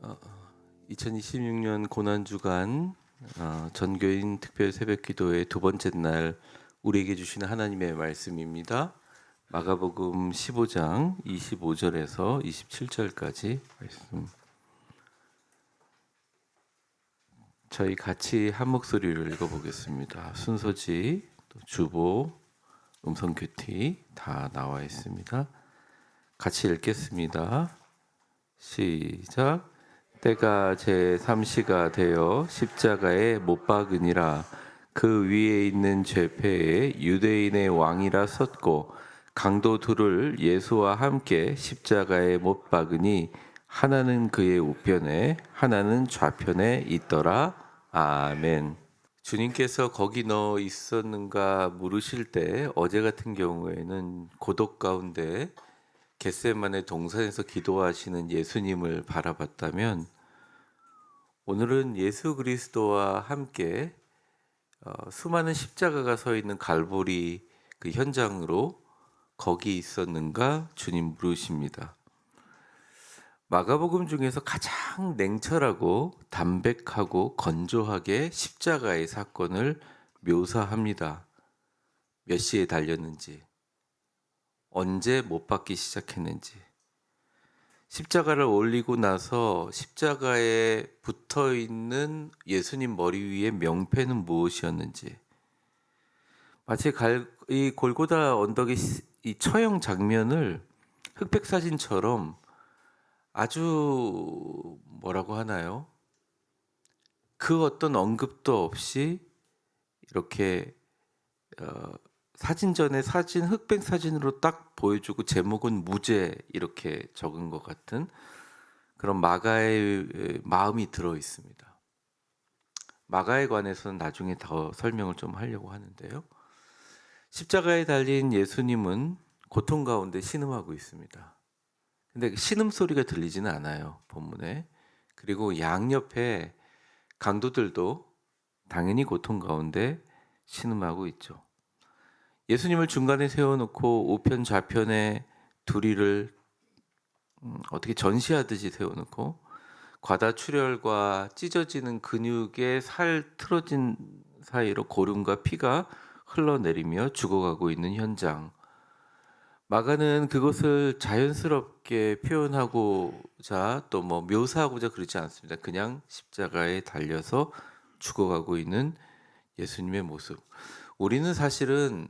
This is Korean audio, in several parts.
어, 2026년 고난주간 전교인 특별 새벽기도의 두 번째 날 우리에게 주시는 하나님의 말씀입니다. 마가복음 15장 25절에서 27절까지 말씀. 저희 같이 한 목소리로 읽어보겠습니다. 순서지, 또 주보, 음성 큐티 다 나와 있습니다. 같이 읽겠습니다. 시작. 때가 제3시가 되어 십자가에 못 박으니라. 그 위에 있는 죄패에 유대인의 왕이라 썼고 강도 둘을 예수와 함께 십자가에 못 박으니 하나는 그의 우편에 하나는 좌편에 있더라. 아멘. 주님께서 거기 너 있었는가 물으실 때 어제 같은 경우에는 고독 가운데 겟세마네 동산에서 기도하시는 예수님을 바라봤다면, 오늘은 예수 그리스도와 함께 수많은 십자가가 서 있는 갈보리 그 현장으로 거기 있었는가 주님 물으십니다. 마가복음 중에서 가장 냉철하고 담백하고 건조하게 십자가의 사건을 묘사합니다. 몇 시에 달렸는지, 언제 못 박기 시작했는지, 십자가를 올리고 나서 십자가에 붙어 있는 예수님 머리 위에 명패는 무엇이었는지, 마치 이 골고다 언덕의 이 처형 장면을 흑백 사진처럼 아주 뭐라고 하나요? 그 어떤 언급도 없이 이렇게 사진전에 사진 흑백 사진으로 딱 보여주고 제목은 무죄 이렇게 적은 것 같은 그런 마가의 마음이 들어 있습니다. 마가에 관해서는 나중에 더 설명을 좀 하려고 하는데요. 십자가에 달린 예수님은 고통 가운데 신음하고 있습니다. 근데 신음 소리가 들리지는 않아요, 본문에. 그리고 양옆에 강도들도 당연히 고통 가운데 신음하고 있죠. 예수님을 중간에 세워놓고 우편 좌편에 두리를 어떻게 전시하듯이 세워놓고 과다출혈과 찢어지는 근육의 살 틀어진 사이로 고름과 피가 흘러내리며 죽어가고 있는 현장. 마가는 그것을 자연스럽게 표현하고자 또 뭐 묘사하고자 그러지 않습니다. 그냥 십자가에 달려서 죽어가고 있는 예수님의 모습. 우리는 사실은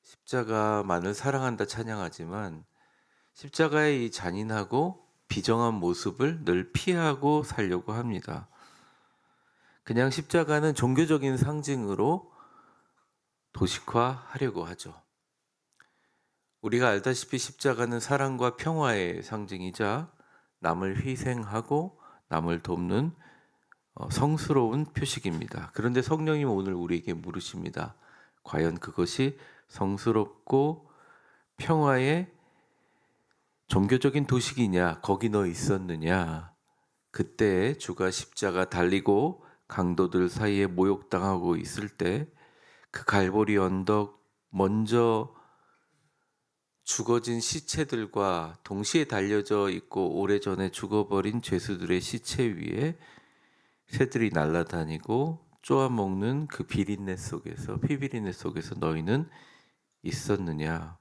십자가만을 사랑한다 찬양하지만 십자가의 이 잔인하고 비정한 모습을 늘 피하고 살려고 합니다. 그냥 십자가는 종교적인 상징으로 도식화하려고 하죠. 우리가 알다시피 십자가는 사랑과 평화의 상징이자 남을 희생하고 남을 돕는 성스러운 표식입니다. 그런데 성령님 오늘 우리에게 물으십니다. 과연 그것이 성스럽고 평화의 종교적인 도식이냐? 거기 너 있었느냐? 그때 주가 십자가 달리고 강도들 사이에 모욕당하고 있을 때 그 갈보리 언덕 먼저 죽어진 시체들과 동시에 달려져 있고 오래전에 죽어버린 죄수들의 시체 위에 새들이 날아다니고 쪼아먹는 그 비린내 속에서, 피비린내 속에서 너희는 있었느냐?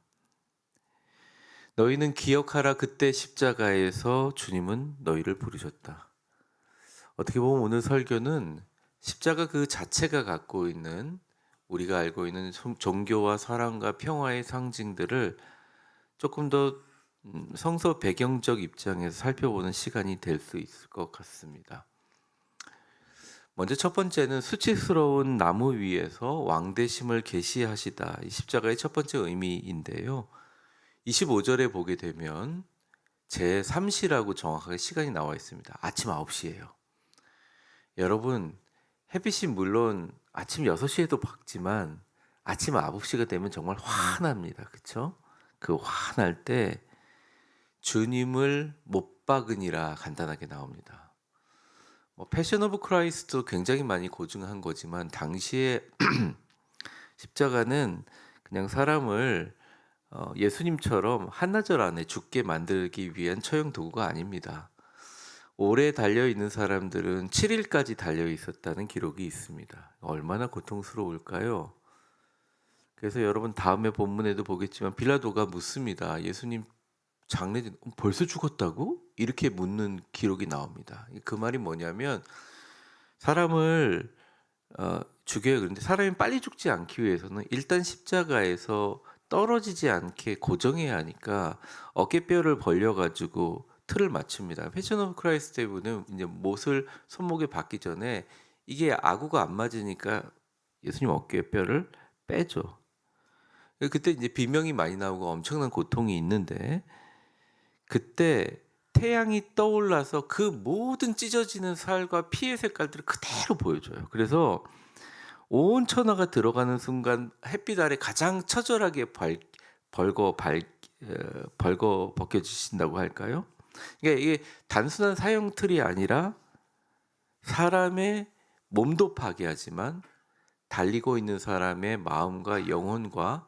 너희는 기억하라. 그때 십자가에서 주님은 너희를 부르셨다. 어떻게 보면 오늘 설교는 십자가 그 자체가 갖고 있는, 우리가 알고 있는 종교와 사랑과 평화의 상징들을 조금 더 성서 배경적 입장에서 살펴보는 시간이 될 수 있을 것 같습니다. 먼저 첫 번째는 수치스러운 나무 위에서 왕대심을 계시하시다. 이 십자가의 첫 번째 의미인데요. 25절에 보게 되면 제3시라고 정확하게 시간이 나와 있습니다. 아침 9시예요. 여러분, 햇빛이 물론 아침 6시에도 밝지만 아침 9시가 되면 정말 환합니다. 그렇죠? 그 환할 때 주님을 못 박으니라 간단하게 나옵니다. 패션 오브 크라이스트도 굉장히 많이 고증한 거지만 당시에 십자가는 그냥 사람을 예수님처럼 한나절 안에 죽게 만들기 위한 처형 도구가 아닙니다. 오래 달려 있는 사람들은 7일까지 달려 있었다는 기록이 있습니다. 얼마나 고통스러울까요? 그래서 여러분 다음에 본문에도 보겠지만 빌라도가 묻습니다. 예수님 장례진 벌써 죽었다고? 이렇게 묻는 기록이 나옵니다. 그 말이 뭐냐면 사람을 죽여요. 그런데 사람이 빨리 죽지 않기 위해서는 일단 십자가에서 떨어지지 않게 고정해야 하니까 어깨뼈를 벌려가지고 틀을 맞춥니다. 패션 오브 크라이스트 부는 이제 못을 손목에 박기 전에 이게 아구가 안 맞으니까 예수님 어깨뼈를 빼죠. 그때 이제 비명이 많이 나오고 엄청난 고통이 있는데 그때 태양이 떠올라서 그 모든 찢어지는 살과 피의 색깔들을 그대로 보여줘요. 그래서 온 천하가 들어가는 순간 햇빛 아래 가장 처절하게 벌거 벗겨지신다고 할까요? 그러니까 이게 단순한 사형 틀이 아니라 사람의 몸도 파괴하지만 달리고 있는 사람의 마음과 영혼과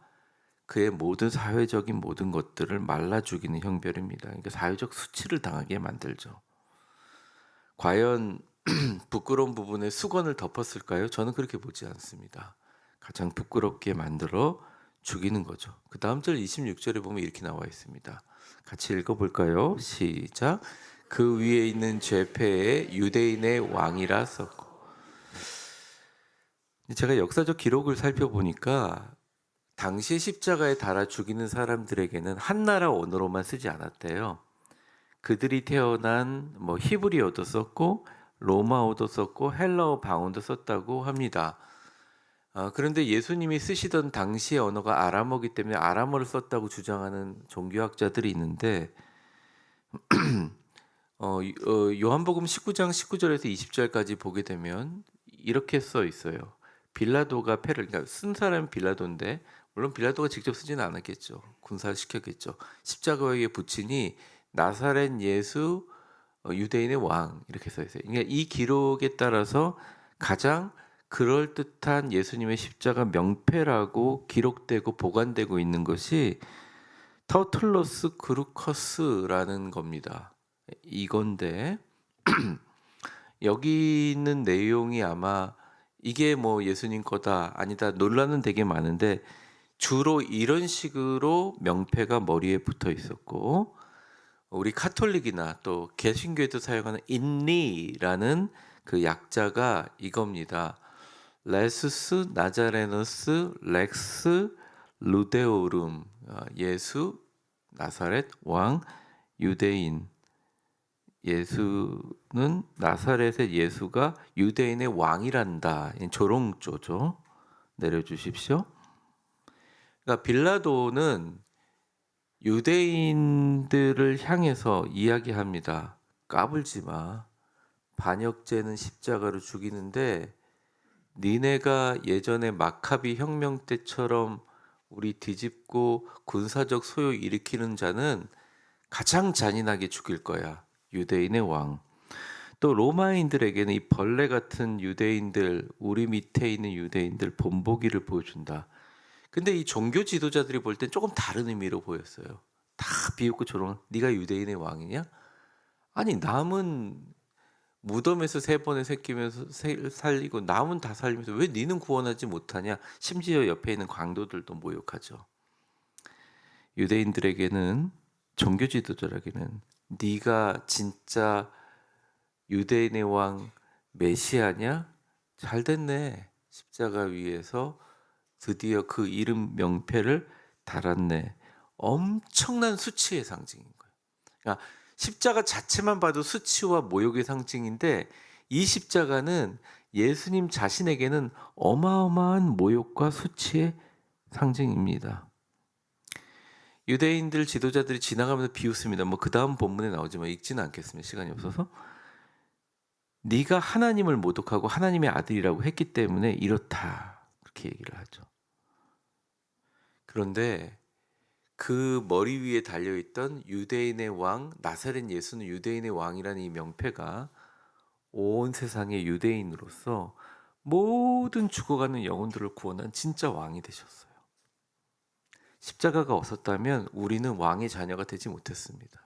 그의 모든 사회적인 모든 것들을 말라 죽이는 형벌입니다. 그러니까 사회적 수치를 당하게 만들죠. 과연 부끄러운 부분에 수건을 덮었을까요? 저는 그렇게 보지 않습니다. 가장 부끄럽게 만들어 죽이는 거죠. 그 다음 절 26절에 보면 이렇게 나와 있습니다. 같이 읽어볼까요? 시작. 그 위에 있는 죄패에 유대인의 왕이라 썼고. 제가 역사적 기록을 살펴보니까 당시에 십자가에 달아 죽이는 사람들에게는 한 나라 언어로만 쓰지 않았대요. 그들이 태어난 히브리어도 썼고 로마어도 썼고 헬라어 방언도 썼다고 합니다. 그런데 예수님이 쓰시던 당시의 언어가 아람어기 때문에 아람어를 썼다고 주장하는 종교학자들이 있는데 요한복음 19장 19절에서 20절까지 보게 되면 이렇게 써 있어요. 빌라도가 그러니까 쓴 사람은 빌라도인데 물론 빌라도가 직접 쓰지는 않았겠죠. 군사시켰겠죠. 십자가 위에 붙이니 나사렛 예수 유대인의 왕 이렇게 써 있어요. 그러니까 이 기록에 따라서 가장 그럴듯한 예수님의 십자가 명패라고 기록되고 보관되고 있는 것이 터툴러스 그루커스라는 겁니다. 이건데 여기 있는 내용이 아마 이게 예수님 거다 아니다 논란은 되게 많은데 주로 이런 식으로 명패가 머리에 붙어 있었고 우리 카톨릭이나 또 개신교에도 사용하는 인리라는 그 약자가 이겁니다. 레수스 나자레너스 렉스 루데오룸 예수 나사렛 왕 유대인 예수는 나사렛의 예수가 유대인의 왕이란다. 조롱조죠. 내려주십시오. 그러니까 빌라도는 유대인들을 향해서 이야기합니다. 까불지 마. 반역죄는 십자가로 죽이는데 니네가 예전에 마카비 혁명 때처럼 우리 뒤집고 군사적 소요 일으키는 자는 가장 잔인하게 죽일 거야. 유대인의 왕. 또 로마인들에게는 이 벌레 같은 유대인들, 우리 밑에 있는 유대인들 본보기를 보여준다. 근데 이 종교 지도자들이 볼 땐 조금 다른 의미로 보였어요. 다 비웃고 조롱. 네가 유대인의 왕이냐? 아니 남은 무덤에서 3번에 새기면서 살리고 남은 다 살리면서 왜 니는 구원하지 못하냐? 심지어 옆에 있는 광도들도 모욕하죠. 유대인들에게는 종교 지도자에게는 네가 진짜 유대인의 왕 메시아냐? 잘 됐네. 십자가 위에서 드디어 그 이름 명패를 달았네. 엄청난 수치의 상징인 거예요. 그러니까 십자가 자체만 봐도 수치와 모욕의 상징인데 이 십자가는 예수님 자신에게는 어마어마한 모욕과 수치의 상징입니다. 유대인들 지도자들이 지나가면서 비웃습니다. 그 다음 본문에 나오지만 읽지는 않겠습니다. 시간이 없어서. 네가 하나님을 모독하고 하나님의 아들이라고 했기 때문에 이렇다. 그렇게 얘기를 하죠. 그런데 그 머리 위에 달려있던 유대인의 왕, 나사렛 예수는 유대인의 왕이라는 이 명패가 온 세상의 유대인으로서 모든 죽어가는 영혼들을 구원한 진짜 왕이 되셨어요. 십자가가 없었다면 우리는 왕의 자녀가 되지 못했습니다.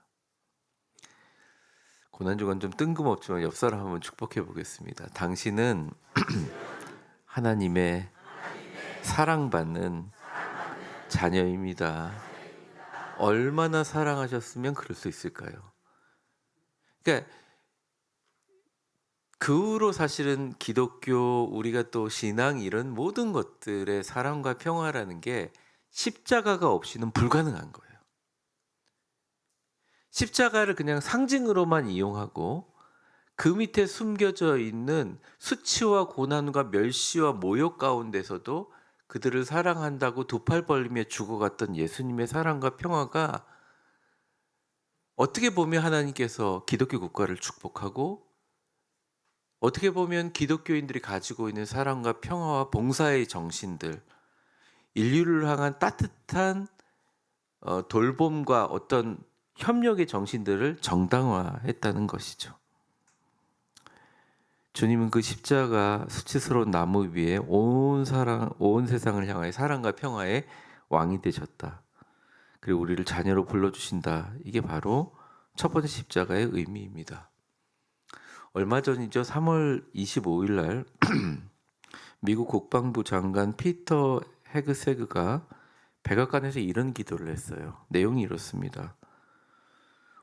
고난주간 좀 뜬금없지만 옆 사람 한번 축복해 보겠습니다. 당신은 하나님의 사랑받는 자녀입니다. 얼마나 사랑하셨으면 그럴 수 있을까요? 그러니까 그 후로 사실은 기독교, 우리가 또 신앙 이런 모든 것들의 사랑과 평화라는 게 십자가가 없이는 불가능한 거예요. 십자가를 그냥 상징으로만 이용하고 그 밑에 숨겨져 있는 수치와 고난과 멸시와 모욕 가운데서도 그들을 사랑한다고 두 팔 벌리며 죽어갔던 예수님의 사랑과 평화가 어떻게 보면 하나님께서 기독교 국가를 축복하고 어떻게 보면 기독교인들이 가지고 있는 사랑과 평화와 봉사의 정신들, 인류를 향한 따뜻한 돌봄과 어떤 협력의 정신들을 정당화했다는 것이죠. 주님은 그 십자가 수치스러운 나무 위에 온 세상을 향하여 사랑과 평화의 왕이 되셨다. 그리고 우리를 자녀로 불러주신다. 이게 바로 첫 번째 십자가의 의미입니다. 얼마 전이죠. 3월 25일 날 미국 국방부 장관 피터 헤그세그가 백악관에서 이런 기도를 했어요. 내용이 이렇습니다.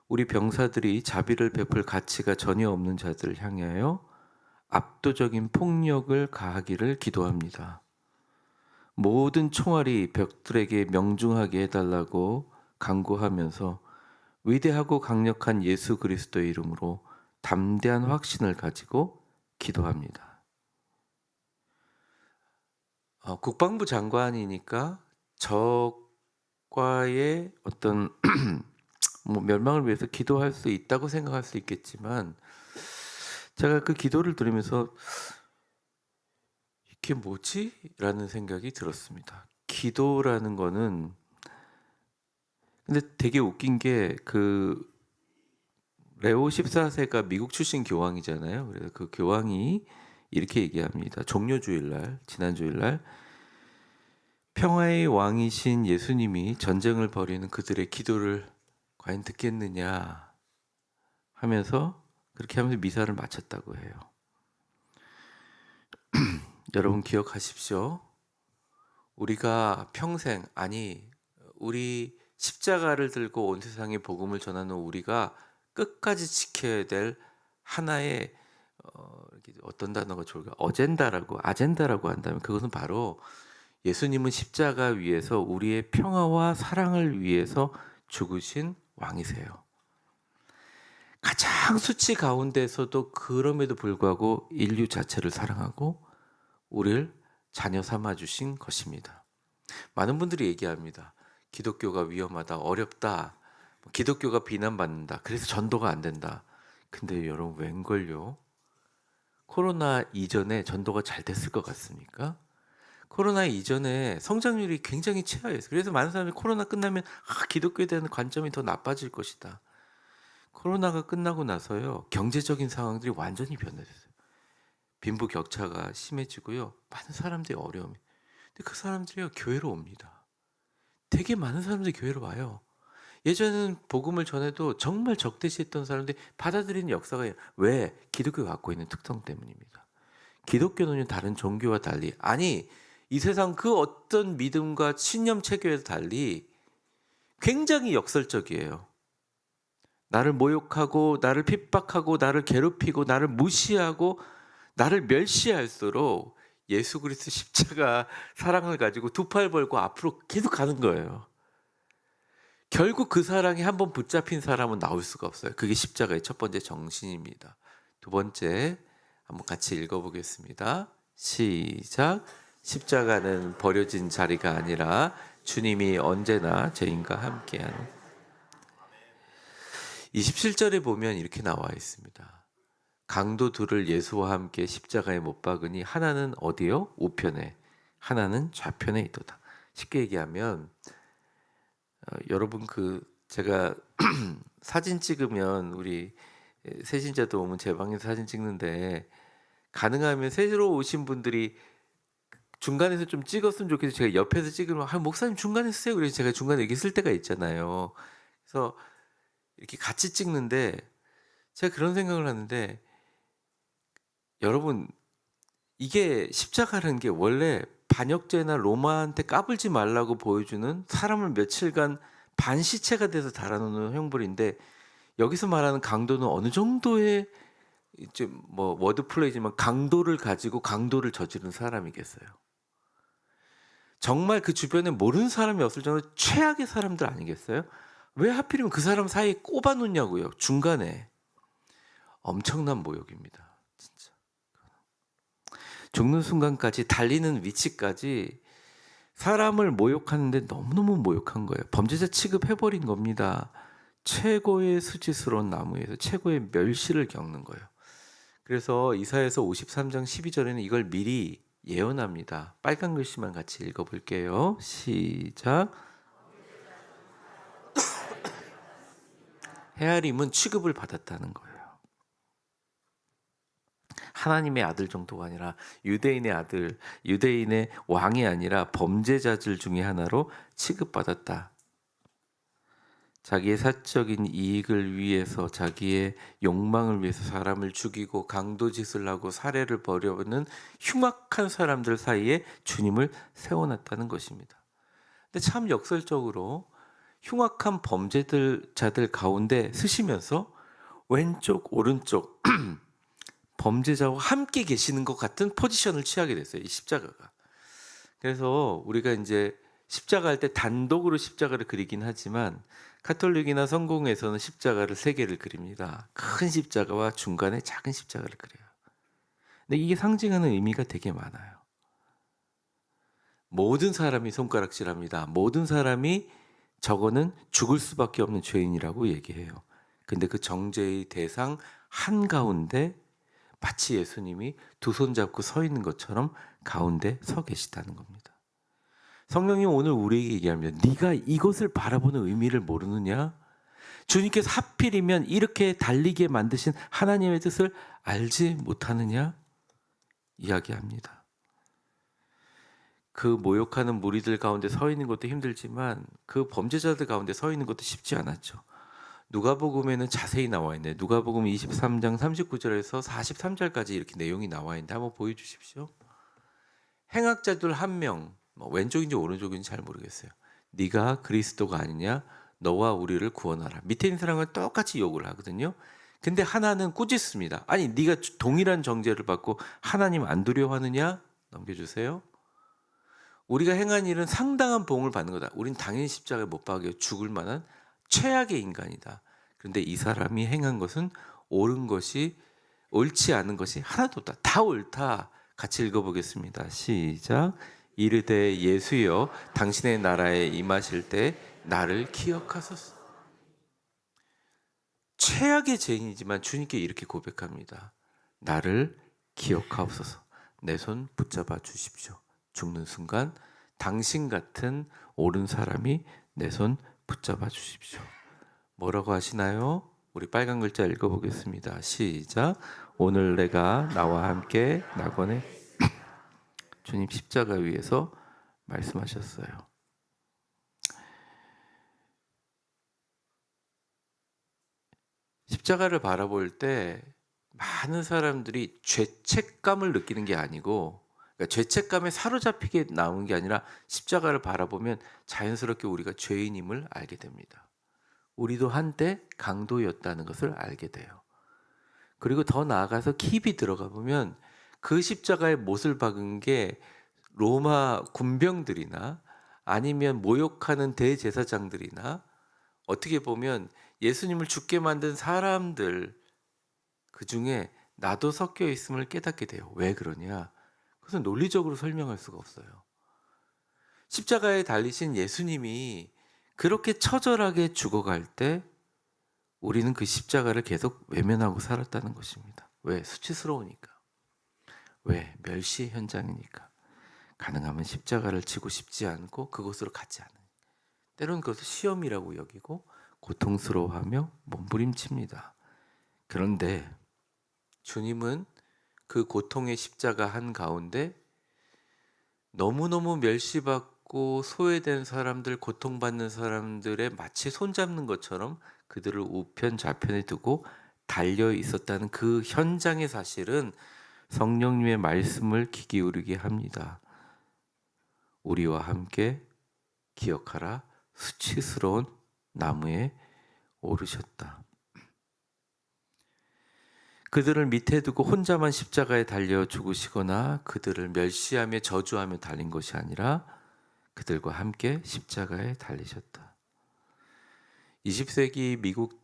우리 병사들이 자비를 베풀 가치가 전혀 없는 자들을 향하여 압도적인 폭력을 가하기를 기도합니다. 모든 총알이 벽들에게 명중하게 해달라고 간구하면서 위대하고 강력한 예수 그리스도의 이름으로 담대한 확신을 가지고 기도합니다. 국방부 장관이니까 적과의 어떤 멸망을 위해서 기도할 수 있다고 생각할 수 있겠지만 제가 그 기도를 들으면서 이게 뭐지? 라는 생각이 들었습니다. 기도라는 거는 근데 되게 웃긴 게 그 레오 14세가 미국 출신 교황이잖아요. 그래서 그 교황이 이렇게 얘기합니다. 종료주일날, 지난 주일날 평화의 왕이신 예수님이 전쟁을 벌이는 그들의 기도를 과연 듣겠느냐 하면서 그렇게 하면서 미사를 마쳤다고 해요. 여러분 기억하십시오. 우리가 평생, 아니 우리 십자가를 들고 온 세상에 복음을 전하는 우리가 끝까지 지켜야 될 하나의 어떤 단어가 좋을까? 아젠다라고 한다면 그것은 바로 예수님은 십자가 위에서 우리의 평화와 사랑을 위해서 죽으신 왕이세요. 가장 수치 가운데서도 그럼에도 불구하고 인류 자체를 사랑하고 우리를 자녀 삼아 주신 것입니다. 많은 분들이 얘기합니다. 기독교가 위험하다, 어렵다, 기독교가 비난받는다, 그래서 전도가 안 된다. 근데 여러분 웬걸요? 코로나 이전에 전도가 잘 됐을 것 같습니까? 코로나 이전에 성장률이 굉장히 최하였어요. 그래서 많은 사람들이 코로나 끝나면 기독교에 대한 관점이 더 나빠질 것이다. 코로나가 끝나고 나서요, 경제적인 상황들이 완전히 변화됐어요. 빈부격차가 심해지고요, 많은 사람들이 어려움이. 근데 그 사람들이요, 교회로 옵니다. 되게 많은 사람들이 교회로 와요. 예전에는 복음을 전해도 정말 적대시했던 사람들이 받아들이는 역사가 왜? 기독교가 갖고 있는 특성 때문입니다. 기독교는 다른 종교와 달리, 아니 이 세상 그 어떤 믿음과 신념 체계에서 달리 굉장히 역설적이에요. 나를 모욕하고 나를 핍박하고 나를 괴롭히고 나를 무시하고 나를 멸시할수록 예수 그리스도 십자가 사랑을 가지고 두 팔 벌고 앞으로 계속 가는 거예요. 결국 그 사랑에 한번 붙잡힌 사람은 나올 수가 없어요. 그게 십자가의 첫 번째 정신입니다. 두 번째 한번 같이 읽어보겠습니다. 시작. 십자가는 버려진 자리가 아니라 주님이 언제나 죄인과 함께하는. 27절에 보면 이렇게 나와 있습니다. 강도 둘을 예수와 함께 십자가에 못 박으니 하나는 어디요? 우편에, 하나는 좌편에 있도다. 쉽게 얘기하면 여러분 제가 사진 찍으면 우리 새신자도 오면 제 방에서 사진 찍는데 가능하면 새로 오신 분들이 중간에서 좀 찍었으면 좋겠어요. 제가 옆에서 찍으면 목사님 중간에 쓰세요. 그래서 제가 중간에 이렇게 쓸 때가 있잖아요. 그래서 이렇게 같이 찍는데 제가 그런 생각을 하는데 여러분 이게 십자가라는 게 원래 반역죄나 로마한테 까불지 말라고 보여주는 사람을 며칠간 반시체가 돼서 달아놓는 형벌인데 여기서 말하는 강도는 어느 정도의 이제 뭐 워드 플레이지만 강도를 가지고 강도를 저지른 사람이겠어요. 정말 그 주변에 모르는 사람이 없을 정도로 최악의 사람들 아니겠어요? 왜 하필이면 그 사람 사이에 꼽아 놓냐고요. 중간에. 엄청난 모욕입니다. 진짜. 죽는 순간까지 달리는 위치까지 사람을 모욕하는데 너무너무 모욕한 거예요. 범죄자 취급해버린 겁니다. 최고의 수치스러운 나무에서 최고의 멸시를 겪는 거예요. 그래서 이사야서 53장 12절에는 이걸 미리 예언합니다. 빨간 글씨만 같이 읽어볼게요. 시작. 헤아림은 취급을 받았다는 거예요. 하나님의 아들 정도가 아니라 유대인의 아들, 유대인의 왕이 아니라 범죄자들 중에 하나로 취급받았다. 자기의 사적인 이익을 위해서, 자기의 욕망을 위해서 사람을 죽이고 강도짓을 하고 살해를 벌여오는 흉악한 사람들 사이에 주님을 세워놨다는 것입니다. 근데 참 역설적으로 흉악한 범죄자들 가운데 쓰시면서 왼쪽 오른쪽 범죄자와 함께 계시는 것 같은 포지션을 취하게 됐어요. 이 십자가가. 그래서 우리가 이제 십자가 할 때 단독으로 십자가를 그리긴 하지만 가톨릭이나 성공에서는 십자가를 세 개를 그립니다. 큰 십자가와 중간에 작은 십자가를 그려요. 근데 이게 상징하는 의미가 되게 많아요. 모든 사람이 손가락질합니다. 모든 사람이 저거는 죽을 수밖에 없는 죄인이라고 얘기해요. 근데 그 정죄의 대상 한가운데 마치 예수님이 두 손 잡고 서 있는 것처럼 가운데 서 계시다는 겁니다. 성령님 오늘 우리에게 얘기합니다. 네가 이것을 바라보는 의미를 모르느냐? 주님께서 하필이면 이렇게 달리게 만드신 하나님의 뜻을 알지 못하느냐? 이야기합니다. 그 모욕하는 무리들 가운데 서 있는 것도 힘들지만 그 범죄자들 가운데 서 있는 것도 쉽지 않았죠. 누가복음에는 자세히 나와 있네요. 누가복음 23장 39절에서 43절까지 이렇게 내용이 나와 있는데 한번 보여주십시오. 행악자들 한 명, 왼쪽인지 오른쪽인지 잘 모르겠어요. 네가 그리스도가 아니냐? 너와 우리를 구원하라. 밑에 있는 사람과 똑같이 욕을 하거든요. 근데 하나는 꾸짖습니다. 아니 네가 동일한 정죄를 받고 하나님 안 두려워하느냐? 넘겨주세요. 우리가 행한 일은 상당한 보응을 받는 거다. 우린 당연히 십자가에 못 박여 죽을 만한 최악의 인간이다. 그런데 이 사람이 행한 것은 옳은 것이 옳지 않은 것이 하나도 없다. 다 옳다. 같이 읽어보겠습니다. 시작. 이르되 예수여 당신의 나라에 임하실 때 나를 기억하소서. 최악의 죄인이지만 주님께 이렇게 고백합니다. 나를 기억하옵소서. 내 손 붙잡아 주십시오. 죽는 순간 당신 같은 옳은 사람이 내 손 붙잡아 주십시오. 뭐라고 하시나요? 우리 빨간 글자 읽어보겠습니다. 시작. 오늘 내가 나와 함께 낙원에 주님 십자가 위에서 말씀하셨어요. 십자가를 바라볼 때 많은 사람들이 죄책감을 느끼는 게 아니고, 그러니까 죄책감에 사로잡히게 나오는 게 아니라 십자가를 바라보면 자연스럽게 우리가 죄인임을 알게 됩니다. 우리도 한때 강도였다는 것을 알게 돼요. 그리고 더 나아가서 깊이 들어가 보면 그 십자가에 못을 박은 게 로마 군병들이나 아니면 모욕하는 대제사장들이나 어떻게 보면 예수님을 죽게 만든 사람들, 그 중에 나도 섞여 있음을 깨닫게 돼요. 왜 그러냐? 그것은 논리적으로 설명할 수가 없어요. 십자가에 달리신 예수님이 그렇게 처절하게 죽어갈 때 우리는 그 십자가를 계속 외면하고 살았다는 것입니다. 왜? 수치스러우니까. 왜? 멸시 현장이니까. 가능하면 십자가를 지고 싶지 않고 그곳으로 가지 않은. 때로는 그것을 시험이라고 여기고 고통스러워하며 몸부림칩니다. 그런데 주님은 그 고통의 십자가 한가운데 너무너무 멸시받고 소외된 사람들, 고통받는 사람들의 마치 손잡는 것처럼 그들을 우편 좌편에 두고 달려 있었다는 그 현장의 사실은 성령님의 말씀을 귀 기울이게 합니다. 우리와 함께 기억하라. 수치스러운 나무에 오르셨다. 그들을 밑에 두고 혼자만 십자가에 달려 죽으시거나 그들을 멸시하며 저주하며 달린 것이 아니라 그들과 함께 십자가에 달리셨다. 20세기 미국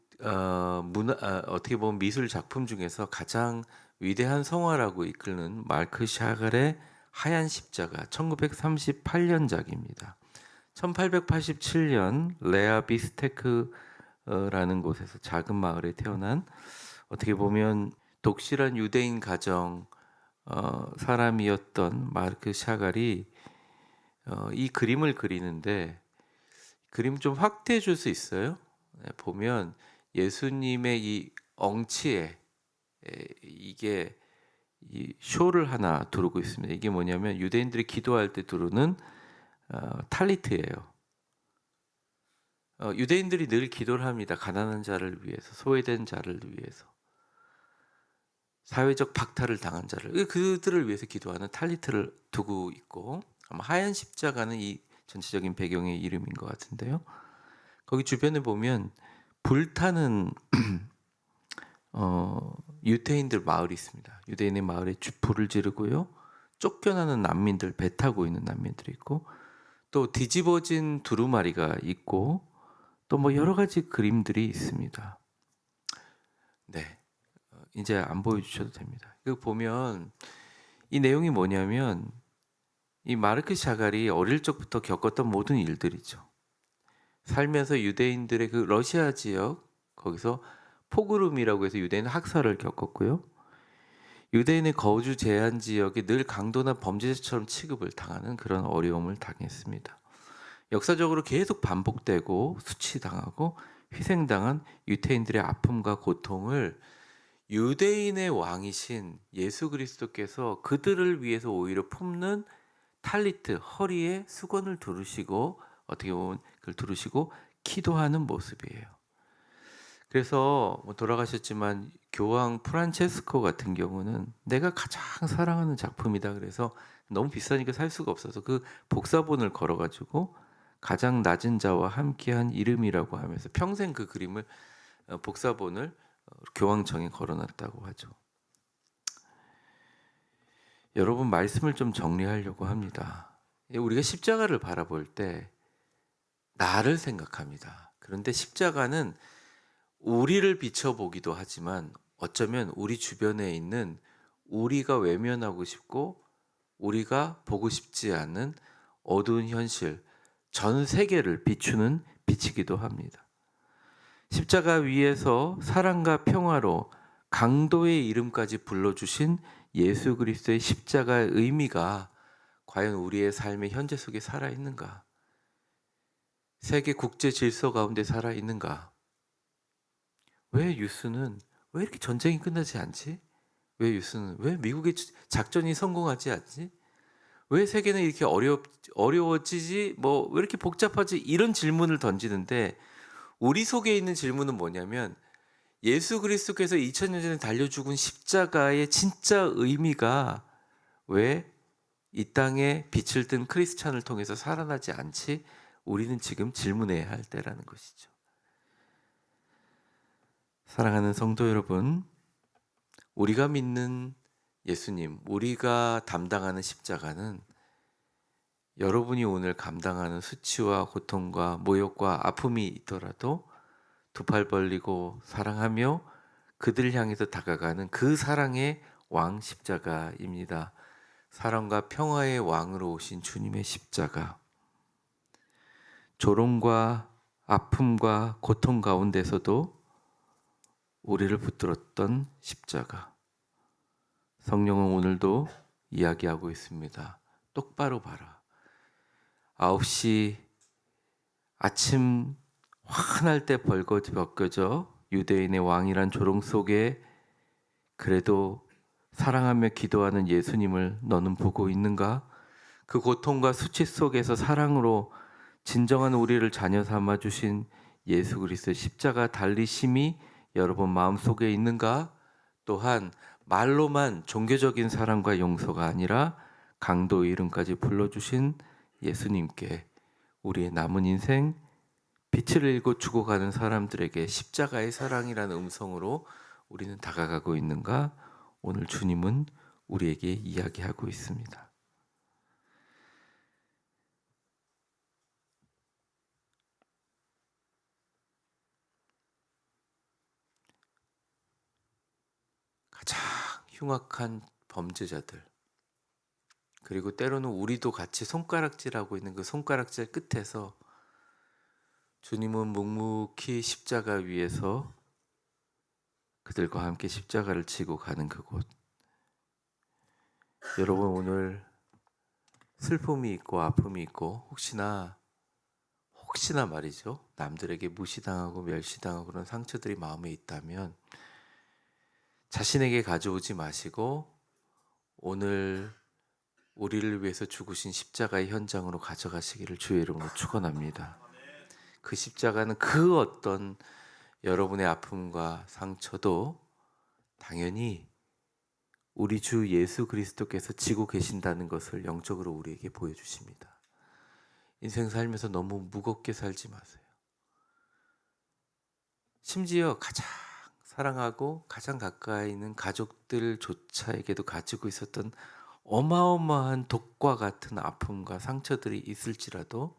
어떻게 보면 미술 작품 중에서 가장 위대한 성화라고 이끄는 마르크 샤갈의 하얀 십자가 1938년작입니다. 1887년 레아 비스테크라는 곳에서 작은 마을에 태어난 어떻게 보면 독실한 유대인 가정 사람이었던 마르크 샤갈이 이 그림을 그리는데 그림 좀 확대해 줄 수 있어요? 보면 예수님의 이 엉치에 이게 이 쇼를 하나 두르고 있습니다. 이게 뭐냐면 유대인들이 기도할 때 두르는 탈리트예요. 유대인들이 늘 기도를 합니다. 가난한 자를 위해서, 소외된 자를 위해서, 사회적 박탈을 당한 자를, 그들을 위해서 기도하는 탈리트를 두고 있고, 아마 하얀 십자가는 이 전체적인 배경의 이름인 것 같은데요. 거기 주변에 보면 불타는 유대인들 마을이 있습니다. 유대인의 마을에 불을 지르고요. 쫓겨나는 난민들, 배 타고 있는 난민들이 있고, 또 뒤집어진 두루마리가 있고, 또 뭐 여러 가지 그림들이 있습니다. 네, 이제 안 보여주셔도 됩니다. 그 보면 이 내용이 뭐냐면 이 마르크 샤갈이 어릴 적부터 겪었던 모든 일들이죠. 살면서 유대인들의 그 러시아 지역 거기서 포그름이라고 해서 유대인 학살을 겪었고요. 유대인의 거주 제한 지역에 늘 강도나 범죄자처럼 취급을 당하는 그런 어려움을 당했습니다. 역사적으로 계속 반복되고 수치당하고 희생당한 유대인들의 아픔과 고통을 유대인의 왕이신 예수 그리스도께서 그들을 위해서 오히려 품는 탈리트, 허리에 수건을 두르시고 어떻게 보면 그걸 두르시고 기도하는 모습이에요. 그래서 돌아가셨지만 교황 프란체스코 같은 경우는 내가 가장 사랑하는 작품이다. 그래서 너무 비싸니까 살 수가 없어서 그 복사본을 걸어가지고 가장 낮은 자와 함께한 이름이라고 하면서 평생 그 그림을 복사본을 교황청에 걸어놨다고 하죠. 여러분 말씀을 좀 정리하려고 합니다. 우리가 십자가를 바라볼 때 나를 생각합니다. 그런데 십자가는 우리를 비춰보기도 하지만 어쩌면 우리 주변에 있는 우리가 외면하고 싶고 우리가 보고 싶지 않은 어두운 현실, 전 세계를 비추는 빛이기도 합니다. 십자가 위에서 사랑과 평화로 강도의 이름까지 불러주신 예수 그리스도의 십자가의 의미가 과연 우리의 삶의 현재 속에 살아있는가? 세계 국제 질서 가운데 살아있는가? 왜 뉴스는 왜 이렇게 전쟁이 끝나지 않지? 왜 미국의 작전이 성공하지 않지? 왜 세계는 이렇게 어려워지지? 왜 이렇게 복잡하지? 이런 질문을 던지는데 우리 속에 있는 질문은 뭐냐면 예수 그리스도께서 2000년 전에 달려 죽은 십자가의 진짜 의미가 왜 이 땅에 빛을 든 크리스찬을 통해서 살아나지 않지? 우리는 지금 질문해야 할 때라는 것이죠. 사랑하는 성도 여러분, 우리가 믿는 예수님, 우리가 담당하는 십자가는 여러분이 오늘 감당하는 수치와 고통과 모욕과 아픔이 있더라도 두 팔 벌리고 사랑하며 그들을 향해서 다가가는 그 사랑의 왕 십자가입니다. 사랑과 평화의 왕으로 오신 주님의 십자가. 조롱과 아픔과 고통 가운데서도 우리를 붙들었던 십자가. 성령은 오늘도 이야기하고 있습니다. 똑바로 봐라. 9시 아침 환할 때 벗겨져 유대인의 왕이란 조롱 속에 그래도 사랑하며 기도하는 예수님을 너는 보고 있는가? 그 고통과 수치 속에서 사랑으로 진정한 우리를 자녀 삼아 주신 예수 그리스도의 십자가 달리심이 여러분 마음속에 있는가? 또한 말로만 종교적인 사랑과 용서가 아니라 강도 이름까지 불러주신 예수님께 우리의 남은 인생 빛을 잃고 죽어가는 사람들에게 십자가의 사랑이라는 음성으로 우리는 다가가고 있는가? 오늘 주님은 우리에게 이야기하고 있습니다. 가장 흉악한 범죄자들, 그리고 때로는 우리도 같이 손가락질하고 있는 그 손가락질 끝에서 주님은 묵묵히 십자가 위에서 그들과 함께 십자가를 지고 가는 그곳. 여러분, 오늘 슬픔이 있고 아픔이 있고 혹시나 말이죠, 남들에게 무시당하고 멸시당하고 그런 상처들이 마음에 있다면 자신에게 가져오지 마시고 오늘 우리를 위해서 죽으신 십자가의 현장으로 가져가시기를 주의 이름으로 축원합니다. 그 십자가는 그 어떤 여러분의 아픔과 상처도 당연히 우리 주 예수 그리스도께서 지고 계신다는 것을 영적으로 우리에게 보여주십니다. 인생 살면서 너무 무겁게 살지 마세요. 심지어 가장 사랑하고 가장 가까이 있는 가족들조차에게도 가지고 있었던 어마어마한 독과 같은 아픔과 상처들이 있을지라도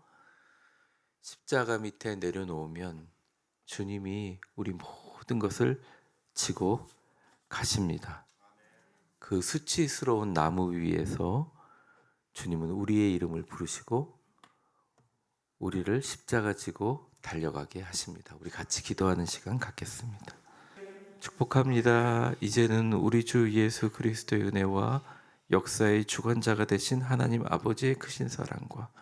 십자가 밑에 내려놓으면 주님이 우리 모든 것을 지고 가십니다. 그 수치스러운 나무 위에서 주님은 우리의 이름을 부르시고 우리를 십자가 지고 달려가게 하십니다. 우리 같이 기도하는 시간 갖겠습니다. 축복합니다. 이제는 우리 주 예수 그리스도의 은혜와 역사의 주관자가 되신 하나님 아버지의 크신 사랑과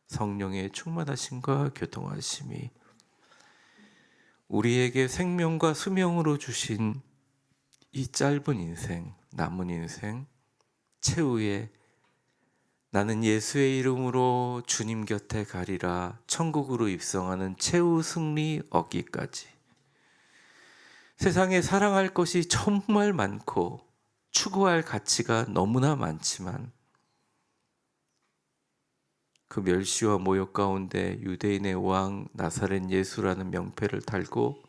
성령의 충만하심과 교통하심이 우리에게 생명과 수명으로 주신 이 짧은 인생, 남은 인생 최후에 나는 예수의 이름으로 주님 곁에 가리라 천국으로 입성하는 최후 승리 얻기까지 세상에 사랑할 것이 정말 많고 추구할 가치가 너무나 많지만 그 멸시와 모욕 가운데 유대인의 왕 나사렛 예수라는 명패를 달고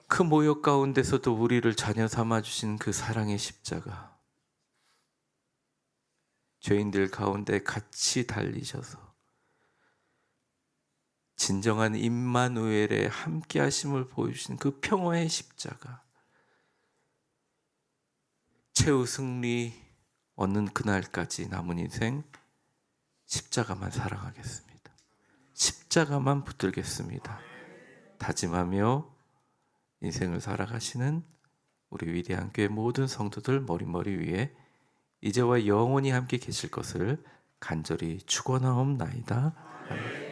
그 모욕 가운데서도 우리를 자녀 삼아주신 그 사랑의 십자가, 죄인들 가운데 같이 달리셔서 진정한 임마누엘의 함께 하심을 보여주신 그 평화의 십자가, 최후 승리 얻는 그날까지 남은 인생 십자가만 사랑하겠습니다. 십자가만 붙들겠습니다. 다짐하며 인생을 살아가시는 우리 위대한 교회 모든 성도들 머리머리 위에 이제와 영원히 함께 계실 것을 간절히 축원하옵나이다. 아멘.